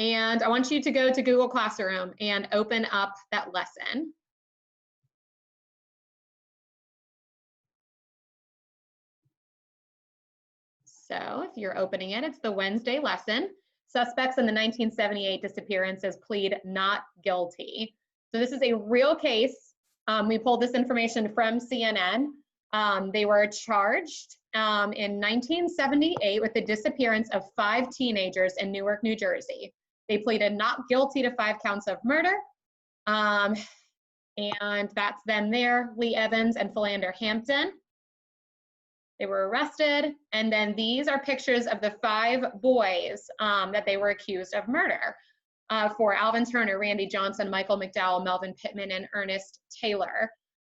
And I want you to go to Google Classroom and open up that lesson. So if you're opening it, it's the Wednesday lesson. Suspects in the 1978 disappearances plead not guilty. So this is a real case. We pulled this information from CNN. They were charged in 1978 with the disappearance of 5 teenagers in Newark, New Jersey. They pleaded not guilty to 5 counts of murder. And that's them there, Lee Evans and Philander Hampton. They were arrested, and then these are pictures of the 5 boys that they were accused of murder for Alvin Turner, Randy Johnson, Michael McDowell, Melvin Pittman, and Ernest Taylor.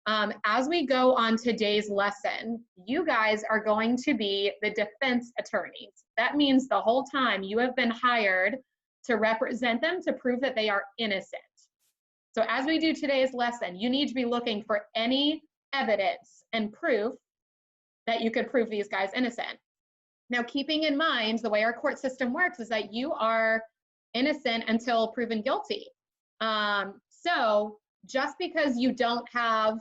As we go on today's lesson, you guys are going to be the defense attorneys. That means the whole time you have been hired to represent them to prove that they are innocent. So as we do today's lesson, you need to be looking for any evidence and proof that you could prove these guys innocent. Now, keeping in mind the way our court system works is that you are innocent until proven guilty. So just because you don't have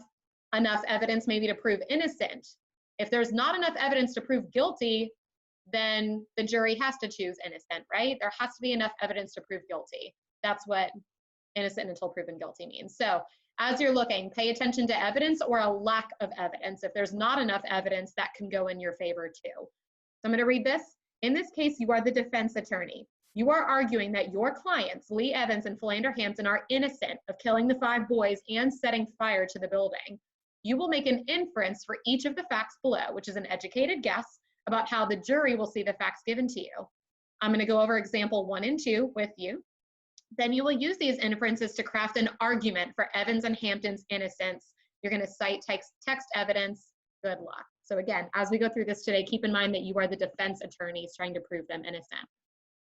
enough evidence maybe to prove innocent, if there's not enough evidence to prove guilty, then the jury has to choose innocent, right? There has to be enough evidence to prove guilty. That's what innocent until proven guilty means. So as you're looking, pay attention to evidence or a lack of evidence. If there's not enough evidence, that can go in your favor too. So I'm going to read this. In this case, you are the defense attorney. You are arguing that your clients, Lee Evans and Philander Hampton, are innocent of killing the 5 boys and setting fire to the building. You will make an inference for each of the facts below, which is an educated guess about how the jury will see the facts given to you. I'm going to go over example 1 and 2 with you. Then you will use these inferences to craft an argument for Evans and Hampton's innocence. You're going to cite text evidence. Good luck. So again, as we go through this today, keep in mind that you are the defense attorneys trying to prove them innocent.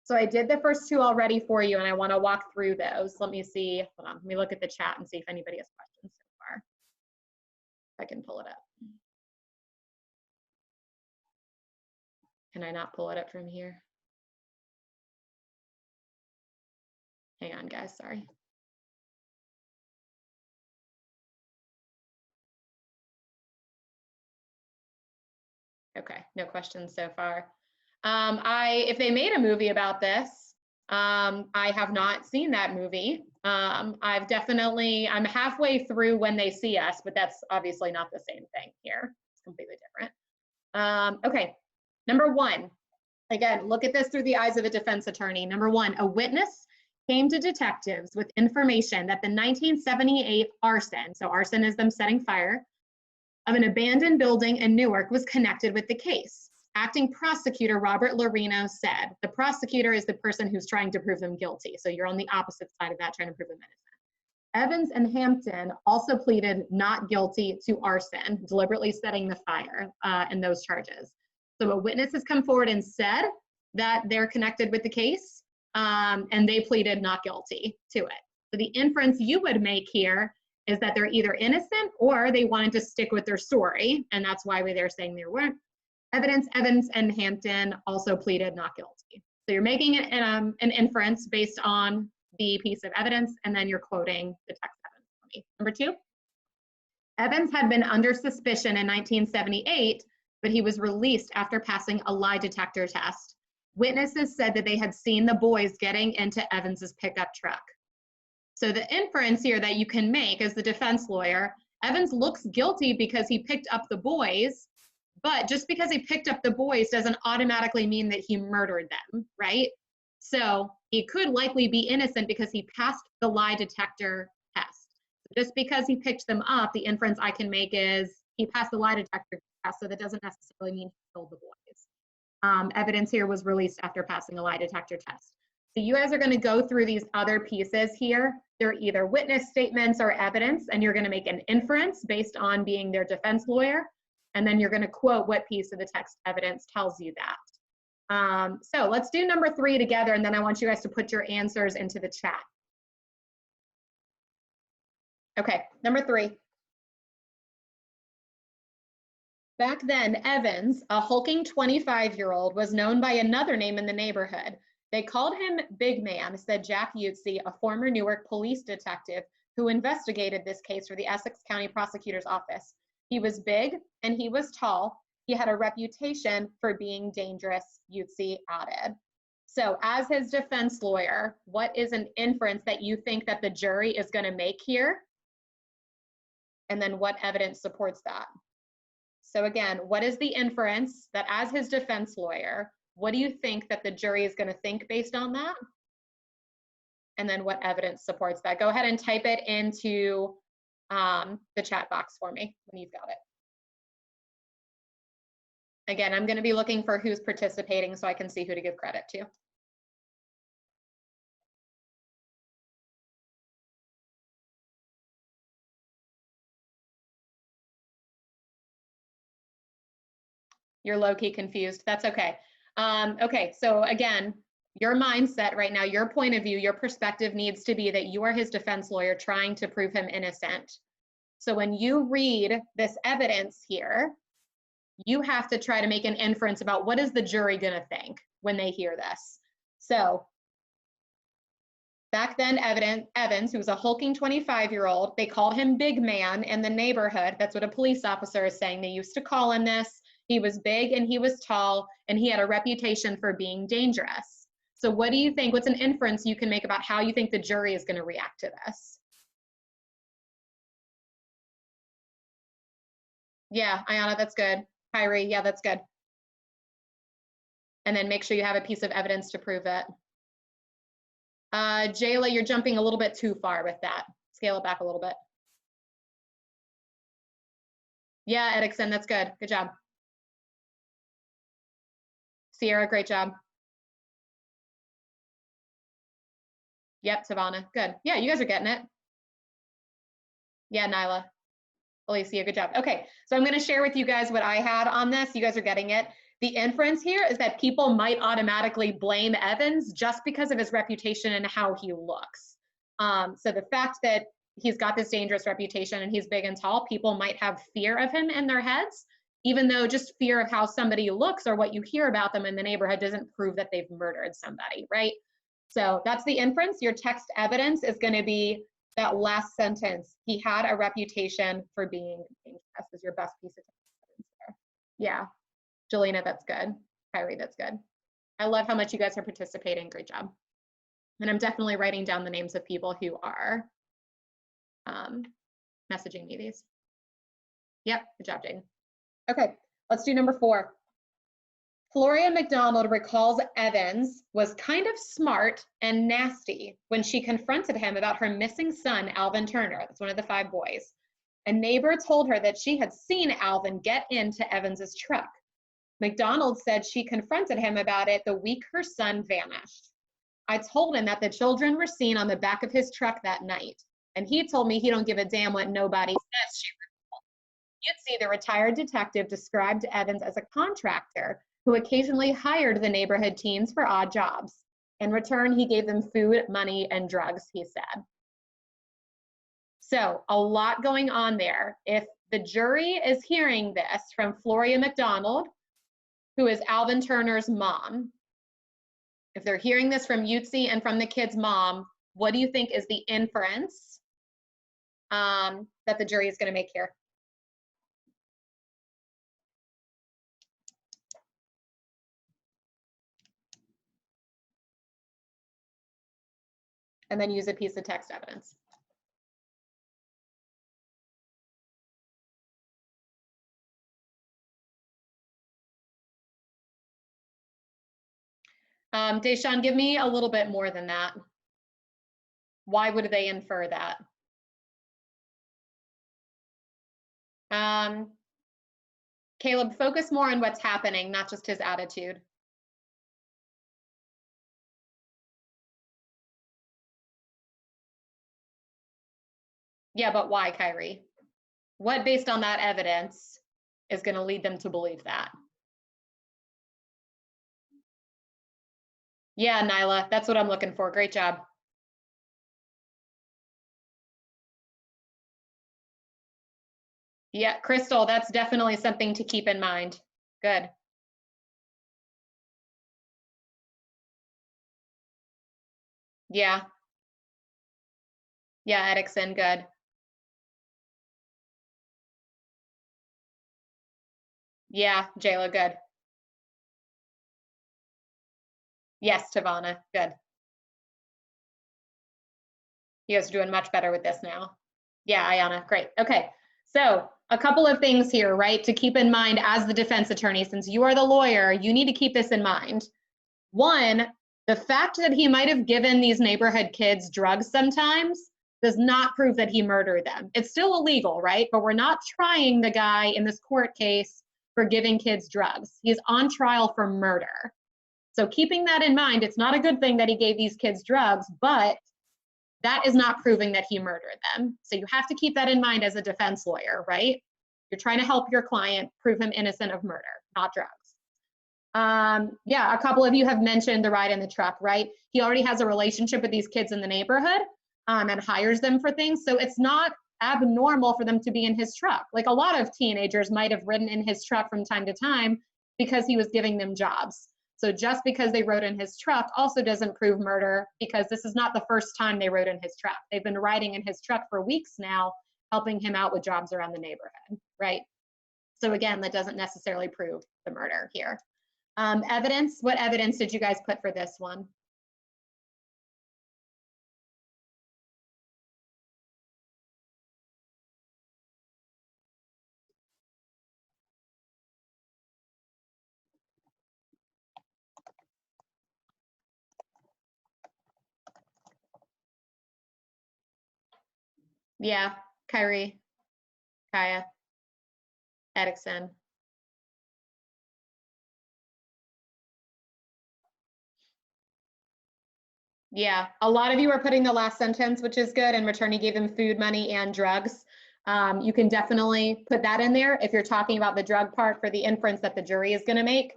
So I did the first 2 already for you, and I want to walk through those. Let me see. Hold on. Let me look at the chat and see if anybody has questions so far. If I can pull it up. Can I not pull it up from here? Hang on, guys, sorry. Okay, no questions so far. If they made a movie about this, I have not seen that movie. I'm halfway through When They See Us, but that's obviously not the same thing here. It's completely different. Okay, number 1. Again, look at this through the eyes of a defense attorney. Number 1, a witness came to detectives with information that the 1978 arson, so arson is them setting fire, of an abandoned building in Newark was connected with the case. Acting prosecutor Robert Lorino said, the prosecutor is the person who's trying to prove them guilty. So you're on the opposite side of that, trying to prove them innocent. Evans and Hampton also pleaded not guilty to arson, deliberately setting the fire in those charges. So a witness has come forward and said that they're connected with the case, and they pleaded not guilty to it. So the inference you would make here is that they're either innocent or they wanted to stick with their story, and that's why they're saying they weren't. Evans and Hampton also pleaded not guilty. So you're making an inference based on the piece of evidence, and then you're quoting the text evidence for me. Number 2, Evans had been under suspicion in 1978, but he was released after passing a lie detector test. Witnesses said that they had seen the boys getting into Evans's pickup truck. So the inference here that you can make as the defense lawyer, Evans looks guilty because he picked up the boys, but just because he picked up the boys doesn't automatically mean that he murdered them, right? So he could likely be innocent because he passed the lie detector test. Just because he picked them up, the inference I can make is he passed the lie detector test, so that doesn't necessarily mean he killed the boys. Evidence here was released after passing a lie detector test. So you guys are going to go through these other pieces here. They're either witness statements or evidence, and you're going to make an inference based on being their defense lawyer, and then you're going to quote what piece of the text evidence tells you that. So let's do number 3 together, and then I want you guys to put your answers into the chat. Okay, number 3. Back then, Evans, a hulking 25-year-old, was known by another name in the neighborhood. They called him Big Man, said Jack Utze, a former Newark police detective who investigated this case for the Essex County Prosecutor's Office. He was big and he was tall. He had a reputation for being dangerous, Utze added. So as his defense lawyer, what is an inference that you think that the jury is going to make here? And then what evidence supports that? So again, what is the inference that as his defense lawyer, what do you think that the jury is going to think based on that? And then what evidence supports that? Go ahead and type it into the chat box for me when you've got it. Again, I'm going to be looking for who's participating so I can see who to give credit to. You're low-key confused. That's okay. Okay, so again, your mindset right now, your point of view, your perspective needs to be that you are his defense lawyer trying to prove him innocent. So when you read this evidence here, you have to try to make an inference about what is the jury going to think when they hear this. So back then, Evans, who was a hulking 25-year-old, they called him Big Man in the neighborhood. That's what a police officer is saying. They used to call him this. He was big and he was tall and he had a reputation for being dangerous. So what do you think? What's an inference you can make about how you think the jury is going to react to this? Yeah, Ayana, that's good. Kyrie, yeah, that's good. And then make sure you have a piece of evidence to prove it. Jayla, you're jumping a little bit too far with that. Scale it back a little bit. Yeah, Edixon, that's good. Good job. Sierra, great job. Yep, Savannah, good. Yeah, you guys are getting it. Yeah, Nyla. Alicia, good job. Okay, so I'm going to share with you guys what I had on this. You guys are getting it. The inference here is that people might automatically blame Evans just because of his reputation and how he looks. So the fact that he's got this dangerous reputation and he's big and tall, people might have fear of him in their heads, even though just fear of how somebody looks or what you hear about them in the neighborhood doesn't prove that they've murdered somebody, right? So that's the inference. Your text evidence is going to be that last sentence. He had a reputation for being dangerous is your best piece of text evidence there. Yeah. Jelena, that's good. Kyrie, that's good. I love how much you guys are participating. Great job. And I'm definitely writing down the names of people who are messaging me these. Yep, good job, Jaden. Okay, let's do number 4. Floria McDonald recalls Evans was kind of smart and nasty when she confronted him about her missing son, Alvin Turner. That's one of the 5 boys. A neighbor told her that she had seen Alvin get into Evans's truck. McDonald said she confronted him about it the week her son vanished. I told him that the children were seen on the back of his truck that night, and he told me he don't give a damn what nobody says, she recalled. You'd see the retired detective described Evans as a contractor who occasionally hired the neighborhood teens for odd jobs. In return, he gave them food, money, and drugs, he said. So a lot going on there. If the jury is hearing this from Floria McDonald, who is Alvin Turner's mom, if they're hearing this from Utze and from the kid's mom, what do you think is the inference that the jury is going to make here? And then use a piece of text evidence. Deshaun, give me a little bit more than that. Why would they infer that? Caleb, focus more on what's happening, not just his attitude. Yeah, but why, Kyrie? What, based on that evidence, is going to lead them to believe that? Yeah, Nyla, that's what I'm looking for. Great job. Yeah, Crystal, that's definitely something to keep in mind. Good. Yeah. Yeah, Erickson, good. Yeah, Jayla, good. Yes, Tavana, good. You guys are doing much better with this now. Yeah, Ayana, great. Okay, so a couple of things here, right, to keep in mind as the defense attorney. Since you are the lawyer, you need to keep this in mind. One, the fact that he might have given these neighborhood kids drugs sometimes does not prove that he murdered them. It's still illegal, right? But we're not trying the guy in this court case for giving kids drugs. He's on trial for murder. So keeping that in mind, it's not a good thing that he gave these kids drugs, but that is not proving that he murdered them. So you have to keep that in mind as a defense lawyer, right? You're trying to help your client prove him innocent of murder, not drugs. Yeah, a couple of you have mentioned the ride in the truck, right? He already has a relationship with these kids in the neighborhood and hires them for things. So it's not abnormal for them to be in his truck. Like a lot of teenagers might have ridden in his truck from time to time because he was giving them jobs. So just because they rode in his truck also doesn't prove murder, because this is not the first time they rode in his truck. They've been riding in his truck for weeks now, helping him out with jobs around the neighborhood, right? So again, that doesn't necessarily prove the murder here. Evidence, what evidence did you guys put for this one? Yeah, Kyrie, Kaya, Erickson. Yeah, a lot of you are putting the last sentence, which is good. In return, he gave them food, money, and drugs. You can definitely put that in there if you're talking about the drug part for the inference that the jury is going to make.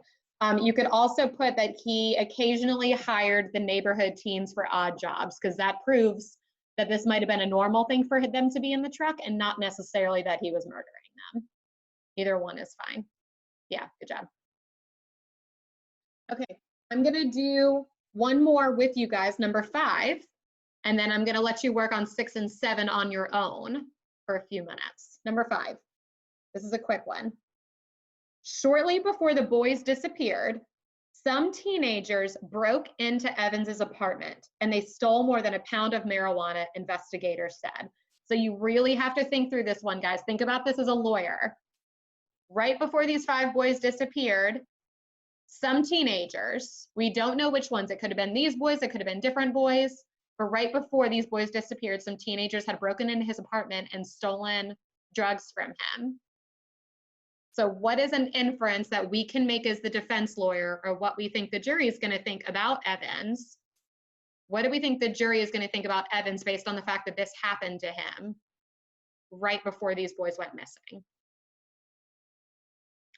You could also put that he occasionally hired the neighborhood teens for odd jobs, because that proves that this might have been a normal thing for them to be in the truck and not necessarily that he was murdering them. Either one is fine. Yeah, good job. Okay, I'm going to do one more with you guys, number 5. And then I'm going to let you work on 6 and 7 on your own for a few minutes. Number 5. This is a quick one. Shortly before the boys disappeared, some teenagers broke into Evans's apartment and they stole more than a pound of marijuana, investigators said. So you really have to think through this one, guys. Think about this as a lawyer. Right before these 5 boys disappeared, some teenagers, we don't know which ones, it could have been these boys, it could have been different boys, but right before these boys disappeared, some teenagers had broken into his apartment and stolen drugs from him. So what is an inference that we can make as the defense lawyer, or what we think the jury is going to think about Evans? What do we think the jury is going to think about Evans based on the fact that this happened to him right before these boys went missing?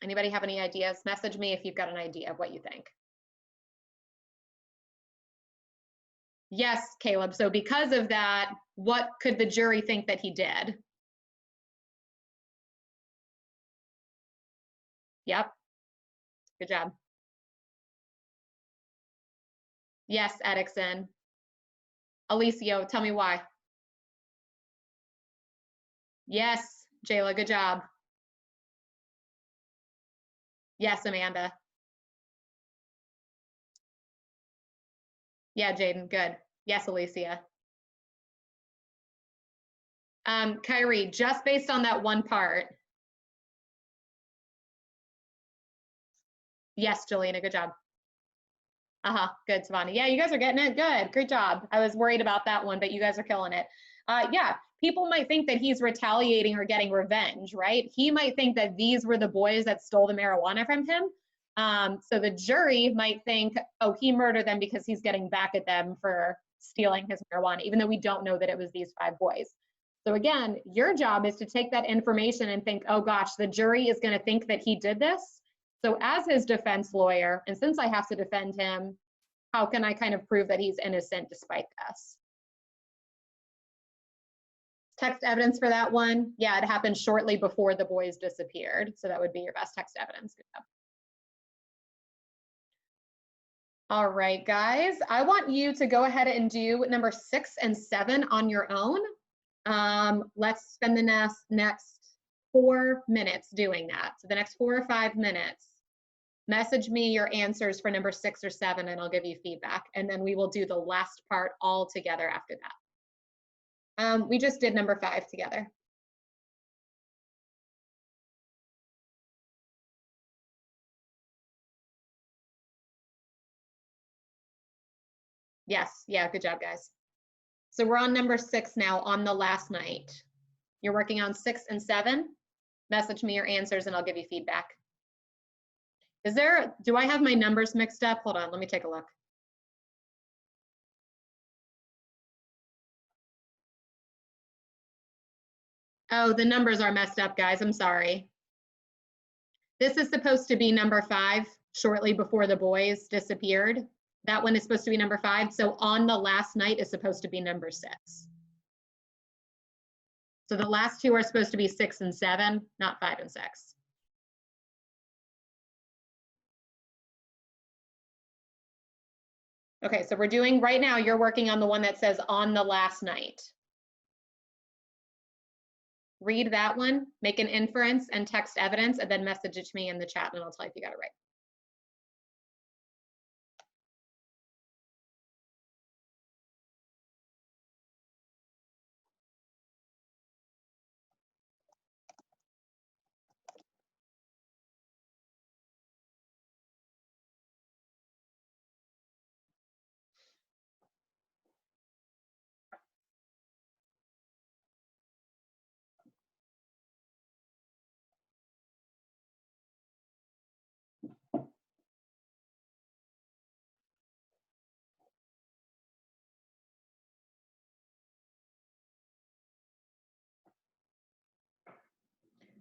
Anybody have any ideas? Message me if you've got an idea of what you think. Yes, Caleb. So because of that, what could the jury think that he did? Yep. Good job. Yes, Erickson. Alicio, tell me why. Yes, Jayla, good job. Yes, Amanda. Yeah, Jaden, good. Yes, Alicia. Kyrie, just based on that one part. Yes, Jelena, good job. Good, Savannah. Yeah, you guys are getting it. Good, great job. I was worried about that one, but you guys are killing it. Yeah, people might think that he's retaliating or getting revenge, right? He might think that these were the boys that stole the marijuana from him. So the jury might think, oh, he murdered them because he's getting back at them for stealing his marijuana, even though we don't know that it was these 5 boys. So again, your job is to take that information and think, oh gosh, the jury is going to think that he did this. So as his defense lawyer, and since I have to defend him, how can I kind of prove that he's innocent despite this? Text evidence for that one. Yeah, it happened shortly before the boys disappeared. So that would be your best text evidence. Good job. All right, guys, I want you to go ahead and do number 6 and 7 on your own. Let's spend the next 4 minutes doing that. So the next 4 or 5 minutes, message me your answers for number 6 or 7 and I'll give you feedback. And then we will do the last part all together after that. We just did number 5 together. Yes, yeah, good job, guys. So we're on number 6 now on the last night. You're working on 6 and 7. Message me your answers and I'll give you feedback. Do I have my numbers mixed up? Hold on, let me take a look. Oh, the numbers are messed up, guys. I'm sorry. This is supposed to be number 5, shortly before the boys disappeared. That one is supposed to be number 5. So on the last night is supposed to be number 6. So the last 2 are supposed to be 6 and 7, not 5 and 6. Okay, so we're doing right now, you're working on the one that says on the last night. Read that one, make an inference and text evidence, and then message it to me in the chat and I'll tell you if you got it right.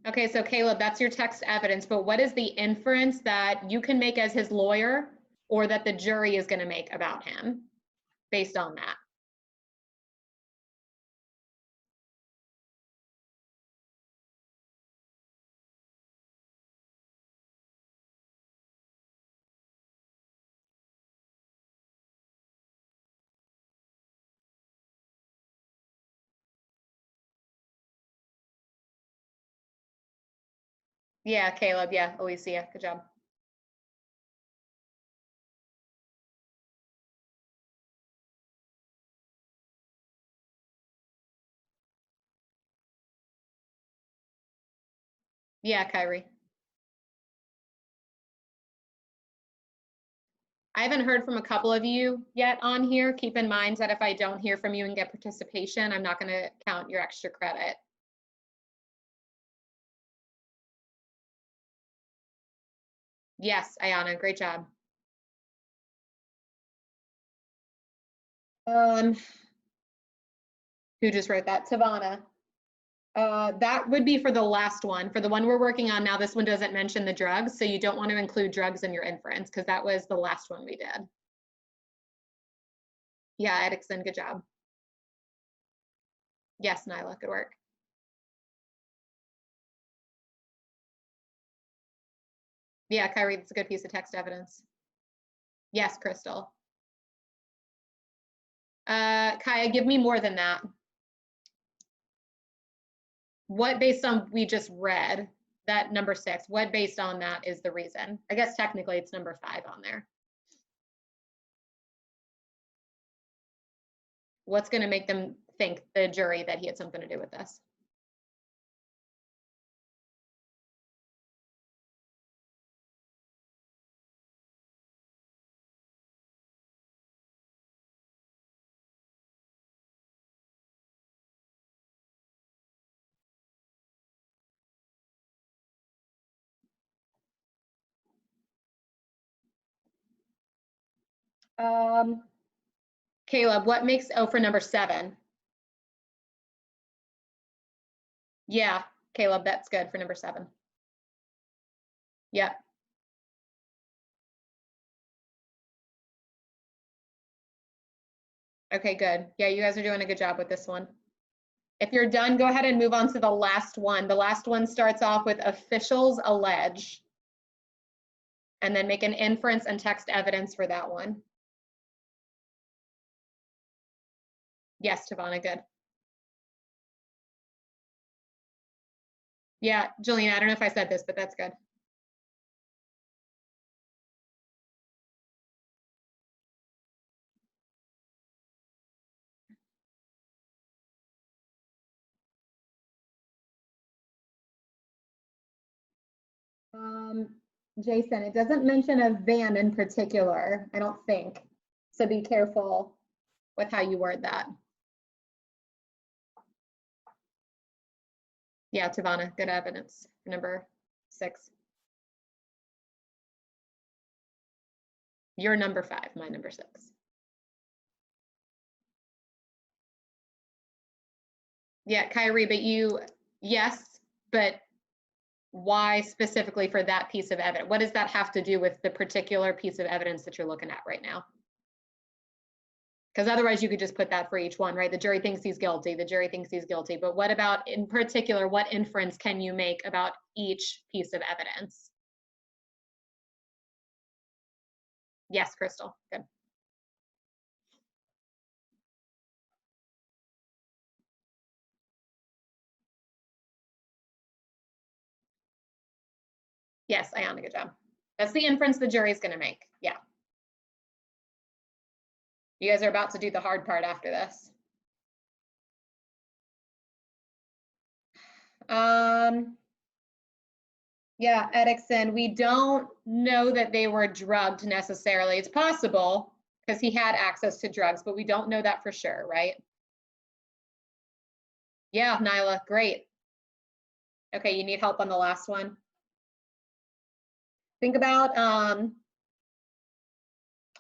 Okay, so Caleb, that's your text evidence, but what is the inference that you can make as his lawyer or that the jury is going to make about him based on that? Yeah, Caleb, yeah, Alicia, good job. Yeah, Kyrie. I haven't heard from a couple of you yet on here. Keep in mind that if I don't hear from you and get participation, I'm not going to count your extra credit. Yes, Ayana, great job. Who just wrote that? Tavana. That would be for the last one. For the one we're working on now, this one doesn't mention the drugs, so you don't want to include drugs in your inference because that was the last one we did. Yeah, Edixon, good job. Yes, Nyla, good work. Yeah, Kyrie, that's a good piece of text evidence. Yes, Crystal. Kaya, give me more than that. What based on we just read that number 6, what based on that is the reason? I guess technically it's number 5 on there. What's going to make them think, the jury, that he had something to do with this? Caleb, what makes, oh, for number 7. Yeah, Caleb, that's good for number 7. Yep. Okay, good. Yeah, you guys are doing a good job with this one. If you're done, go ahead and move on to the last one. The last one starts off with officials allege. and then make an inference and text evidence for that one. Yes, Tavana, good. Yeah, Jillian, I don't know if I said this, but that's good. Jason, it doesn't mention a van in particular, I don't think. So be careful with how you word that. Yeah, Tavana, good evidence. Number 6. You're number 5, my number 6. Yeah, Kyrie, but yes, but why specifically for that piece of evidence? What does that have to do with the particular piece of evidence that you're looking at right now? Because otherwise you could just put that for each one, right? The jury thinks he's guilty, the jury thinks he's guilty, but what about in particular, what inference can you make about each piece of evidence? Yes, Crystal, good. Yes, Ayana, good job. That's the inference the jury's gonna make, yeah. You guys are about to do the hard part after this. Yeah, Edixon, we don't know that they were drugged necessarily. It's possible because he had access to drugs, but we don't know that for sure, right? Yeah, Nyla, great. Okay, you need help on the last one. Think about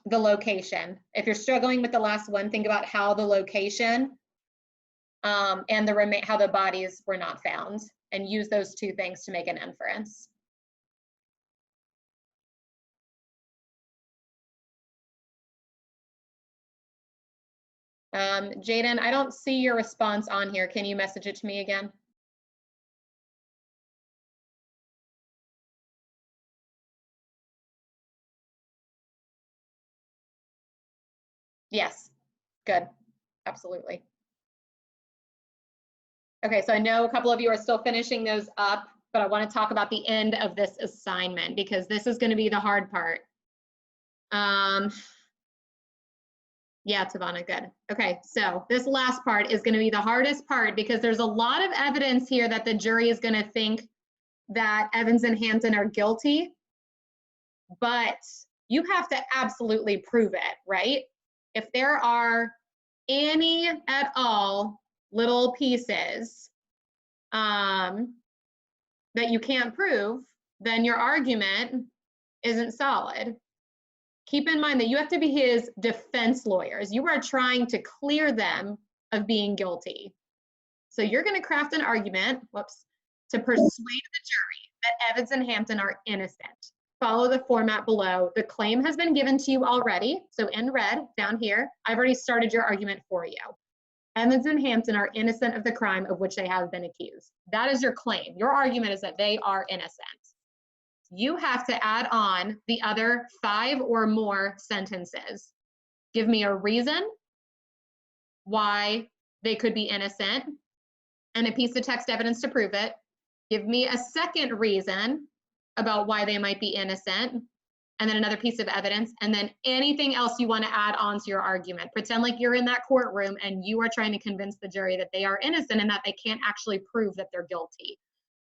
the location. If you're struggling with the last one, think about how the location and how the bodies were not found, and use those 2 things to make an inference. Jaden, I don't see your response on here. Can you message it to me again? Yes, good, absolutely. Okay, so I know a couple of you are still finishing those up, but I want to talk about the end of this assignment because this is going to be the hard part. Yeah, Tavana, good. Okay, so this last part is going to be the hardest part because there's a lot of evidence here that the jury is going to think that Evans and Hampton are guilty, but you have to absolutely prove it, right? If there are any at all little pieces that you can't prove, then your argument isn't solid. Keep in mind that you have to be his defense lawyers. You are trying to clear them of being guilty. So you're going to craft an argument, to persuade the jury that Evans and Hampton are innocent. Follow the format below. The claim has been given to you already. So in red down here, I've already started your argument for you. Evans and Hampton are innocent of the crime of which they have been accused. That is your claim. Your argument is that they are innocent. You have to add on the other 5 or more sentences. Give me a reason why they could be innocent and a piece of text evidence to prove it. Give me a second reason about why they might be innocent, and then another piece of evidence, and then anything else you want to add on to your argument. Pretend like you're in that courtroom and you are trying to convince the jury that they are innocent and that they can't actually prove that they're guilty.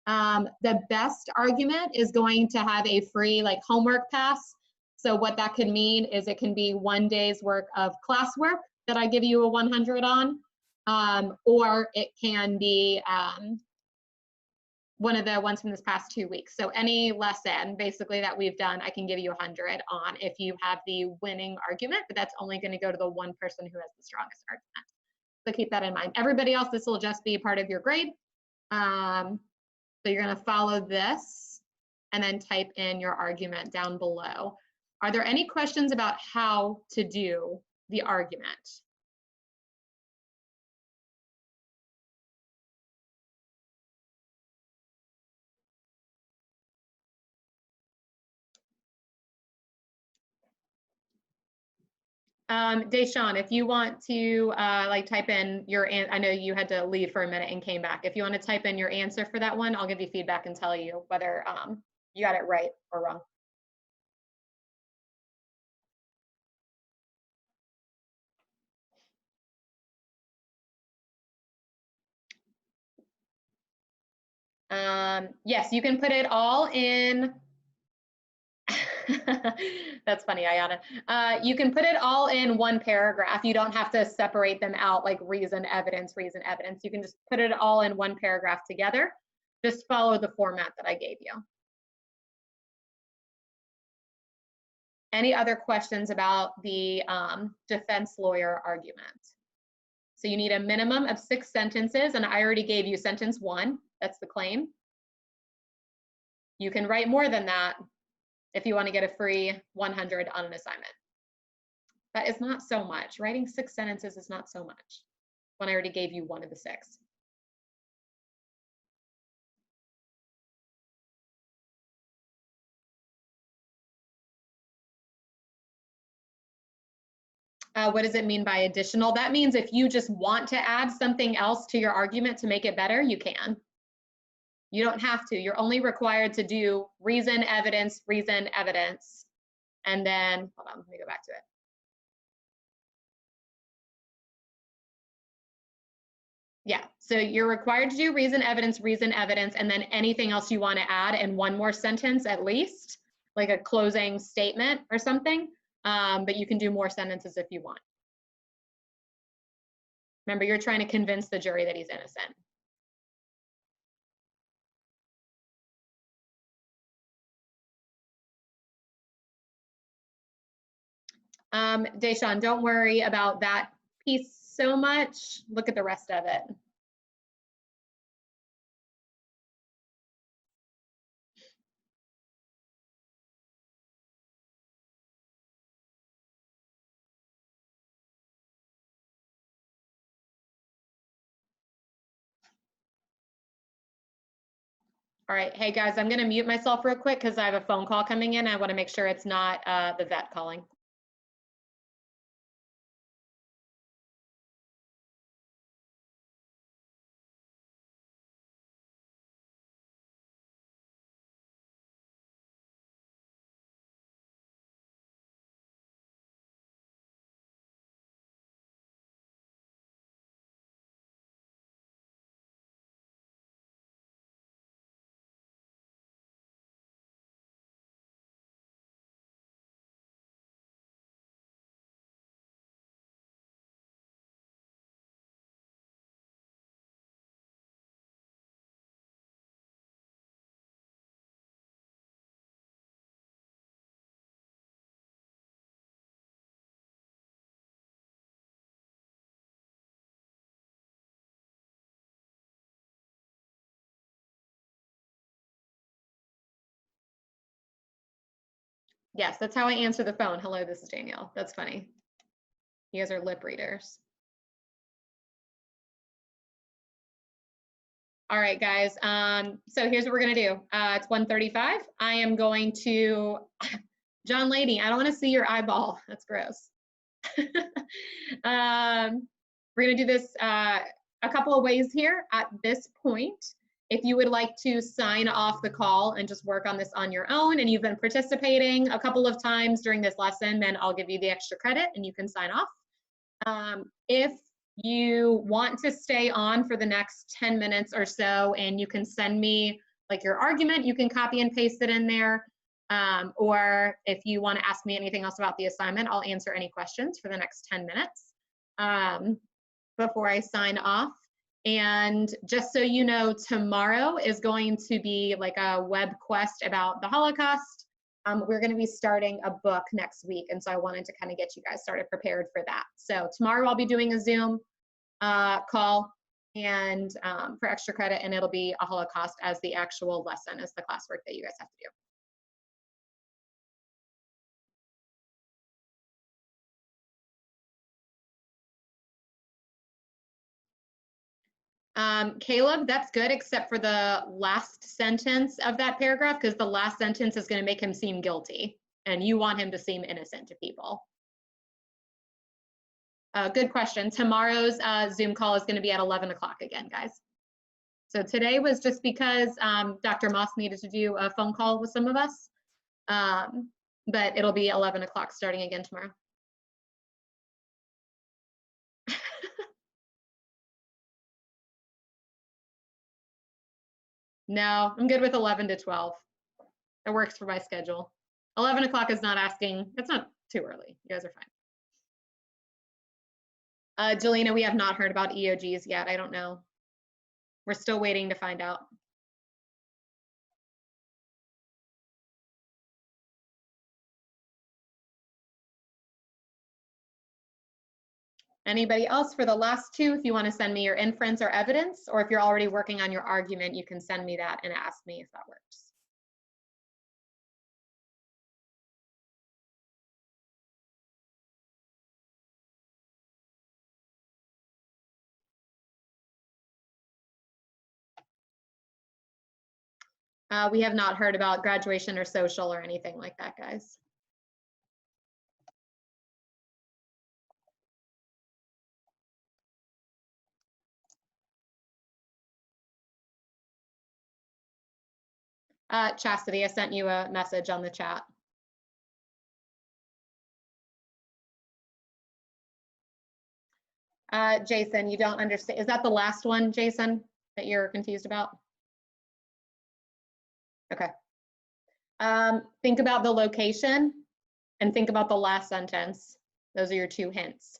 The best argument is going to have a free homework pass. So what that could mean is it can be 1 day's work of classwork that I give you a 100 on, or it can be one of the ones from this past 2 weeks. So any lesson basically that we've done, I can give you 100 on if you have the winning argument, but that's only going to go to the one person who has the strongest argument. So keep that in mind. Everybody else, this will just be part of your grade. So you're going to follow this and then type in your argument down below. Are there any questions about how to do the argument? Deshaun, if you want to like type in your, I know you had to leave for a minute and came back. If you want to type in your answer for that one, I'll give you feedback and tell you whether you got it right or wrong. Yes, you can put it all in. That's funny, Ayana. You can put it all in one paragraph. You don't have to separate them out like reason, evidence, reason, evidence. You can just put it all in one paragraph together. Just follow the format that I gave you. Any other questions about the defense lawyer argument? So you need a minimum of 6 sentences, and I already gave you sentence 1. That's the claim. You can write more than that if you want to get a free 100 on an assignment. That is not so much. Writing 6 sentences is not so much when I already gave you 1 of the 6. What does it mean by additional? That means if you just want to add something else to your argument to make it better, you can. You don't have to. You're only required to do reason, evidence, and then, hold on, let me go back to it. Yeah, so you're required to do reason, evidence, and then anything else you want to add in one more sentence at least, like a closing statement or something, but you can do more sentences if you want. Remember, you're trying to convince the jury that he's innocent. Deshaun, don't worry about that piece so much. Look at the rest of it. All right, hey guys, I'm gonna mute myself real quick because I have a phone call coming in. I wanna make sure it's not the vet calling. Yes, that's how I answer the phone. Hello, this is Danielle. That's funny. You guys are lip readers. All right, guys. So here's what we're gonna do. It's 1:35. I am going to, John Lady, I don't wanna see your eyeball. That's gross. We're gonna do this a couple of ways here at this point. If you would like to sign off the call and just work on this on your own, and you've been participating a couple of times during this lesson, then I'll give you the extra credit and you can sign off. If you want to stay on for the next 10 minutes or so, and you can send me like your argument, you can copy and paste it in there. Or if you want to ask me anything else about the assignment, I'll answer any questions for the next 10 minutes before I sign off. And just so you know, tomorrow is going to be like a web quest about the Holocaust. We're going to be starting a book next week, and so I wanted to kind of get you guys started prepared for that. So tomorrow I'll be doing a Zoom call and for extra credit, and it'll be a Holocaust as the actual lesson, as the classwork that you guys have to do. Caleb, that's good, except for the last sentence of that paragraph, because the last sentence is going to make him seem guilty, and you want him to seem innocent to people. Good question. Tomorrow's Zoom call is going to be at 11 o'clock again, guys. So today was just because Dr. Moss needed to do a phone call with some of us, but it'll be 11 o'clock starting again tomorrow. No, I'm good with 11 to 12. It works for my schedule. 11 o'clock is not asking, it's not too early. You guys are fine. Jelena, we have not heard about EOGs yet. I don't know. We're still waiting to find out. Anybody else for the last two? If you want to send me your inference or evidence, or if you're already working on your argument, you can send me that and ask me if that works. We have not heard about graduation or social or anything like that, guys. Chastity, I sent you a message on the chat. Jason, you don't understand. Is that the last one, Jason, that you're confused about? Okay. Think about the location and think about the last sentence. Those are your two hints.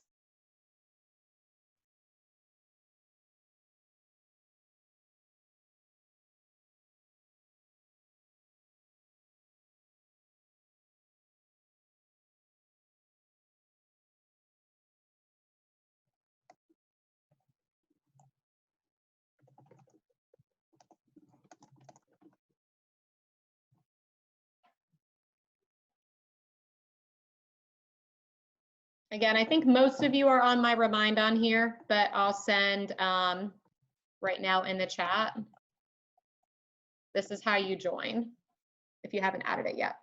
Again, I think most of you are on my remind on here, but I'll send right now in the chat. This is how you join if you haven't added it yet.